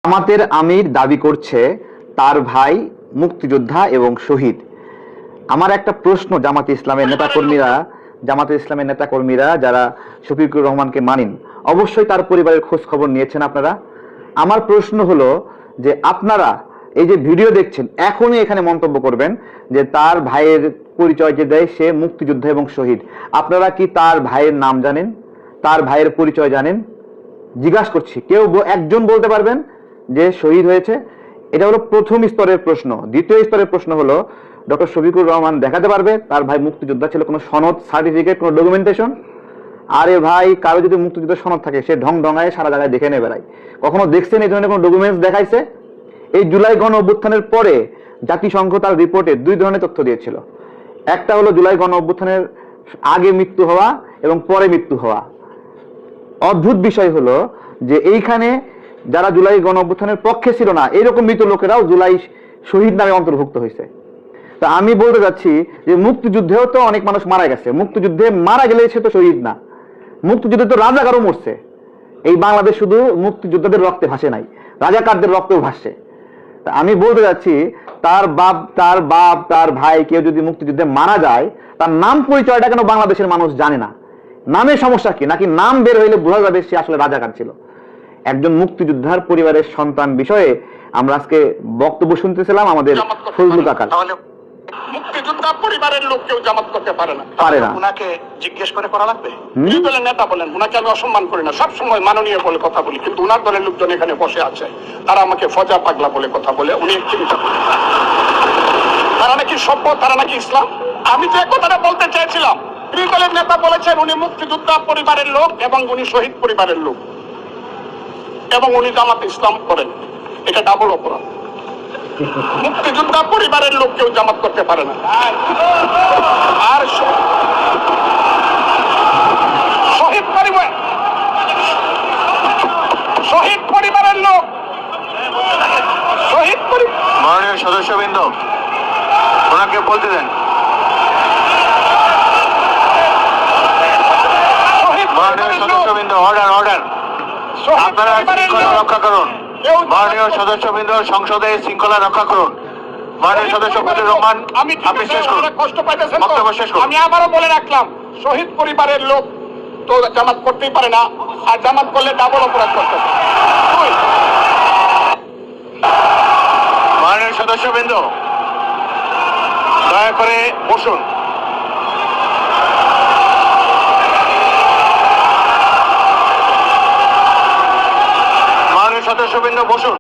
জামাতের আমির দাবি করছে তার ভাই মুক্তিযোদ্ধা এবং শহীদ। আমার একটা প্রশ্ন, জামাতে ইসলামের নেতাকর্মীরা যারা শফিকুর রহমানকে মানেন, অবশ্যই তার পরিবারের খোঁজ খবর নিয়েছেন আপনারা। আমার প্রশ্ন হলো যে আপনারা এই যে ভিডিও দেখছেন, এখনই এখানে মন্তব্য করবেন যে তার ভাইয়ের পরিচয় যে দেয় সে মুক্তিযোদ্ধা এবং শহীদ। আপনারা কি তার ভাইয়ের নাম জানেন, তার ভাইয়ের পরিচয় জানেন? জিজ্ঞাসা করছি, কেউ একজন বলতে পারবেন যে শহীদ হয়েছে? এটা হলো প্রথম স্তরের প্রশ্ন। দ্বিতীয় স্তরের প্রশ্ন হলো, ডক্টর শফিকুর রহমান দেখাতে পারবে তার ভাই মুক্তিযোদ্ধা ছিল? কোনো সনদ, সার্টিফিকেট, কোনো ডকুমেন্টেশন? আরে ভাই, কারো যদি মুক্তিযুদ্ধের সনদ থাকে সে ঢং ঢঙায় সারা জায়গায় দেখে নিয়ে বেড়ায়। কখনো দেখছেন এই ধরনের কোনো ডকুমেন্টস দেখাইছে? এই জুলাই গণ অভ্যুত্থানের পরে জাতিসংঘ তার রিপোর্টে দুই ধরনের তথ্য দিয়েছিল। একটা হলো জুলাই গণ অভ্যুত্থানের আগে মৃত্যু হওয়া এবং পরে মৃত্যু হওয়া। অদ্ভুত বিষয় হলো যে এইখানে যারা জুলাই গণ অভ্যুত্থানের পক্ষে ছিল না, এইরকম মৃত লোকেরাও জুলাই শহীদ নামে অন্তর্ভুক্ত হয়েছে। তা আমি বলতে যাচ্ছি যে মুক্তিযুদ্ধেও তো অনেক মানুষ মারা গেছে, মুক্তিযুদ্ধে মারা গেলে সে তো শহীদ না। মুক্তিযুদ্ধে তো রাজাকারও মরছে। এই বাংলাদেশ শুধু মুক্তিযোদ্ধাদের রক্তে ভাসে নাই, রাজাকারদের রক্তেও ভাসছে। তা আমি বলতে যাচ্ছি, তার বাপ তার ভাই কেউ যদি মুক্তিযুদ্ধে মারা যায়, তার নাম পরিচয়টা কেন বাংলাদেশের মানুষ জানে না? নামের সমস্যা কি? নাকি নাম বের হইলে বোঝা যাবে সে আসলে রাজাকার ছিল? একজন মুক্তিযোদ্ধার পরিবারের সন্তান বিষয়ে আমরা আজকে বক্তব্য শুনতেছিলাম আমাদের ফজলুল কাকার। মুক্তিযোদ্ধা পরিবারের লোক কেউ জামাত করতে পারে না। উনাকে জিজ্ঞেস করে করা লাগবে। এই দলের নেতা বলেন, উনাকে আমি অসম্মান করি না, সবসময় মাননীয় বলে কথা বলি, কিন্তু উনার দলের লোকজন এখানে বসে আছে, তারা আমাকে ফজা পাগলা বলে কথা বলে। উনি চিন্তা করেন তারা নাকি সভ্য, তারা নাকি ইসলাম। আমি যে কথাটা বলতে চেয়েছিলাম, এই দলের নেতা বলেছেন উনি মুক্তিযোদ্ধা পরিবারের লোক এবং উনি শহীদ পরিবারের লোক এবং উনি জামাত ইসলাম করেন। এটা ডাবল অপরাধ। মুক্তিযোদ্ধা পরিবারের লোক কেউ জামাত করতে পারে না। আর শহীদ পরিবারের লোক, মাননীয় সদস্যবৃন্দ ওনাকে বলতে দেন। মাননীয় সদস্যবৃন্দ, অর্ডার অর্ডার, আপনারা শৃঙ্খলা রক্ষা করুন। মাননীয় সদস্যবৃন্দ, সংসদে শৃঙ্খলা রক্ষা করুন। মাননীয় সদস্য ফজলুর রহমান, আপনি শেষ করুন, কষ্ট পাইতেছেন। বক্তব্য শেষ করুন। আমি আবারও বলে রাখলাম, শহীদ পরিবারের লোক তো জামাত করতেই পারে না, আর জামাত করলে ডাবল অপরাধ করতেছে। মাননীয় সদস্যবৃন্দ দয়া করে বসুন। মাননীয় সদস্যবৃন্দ বসুন।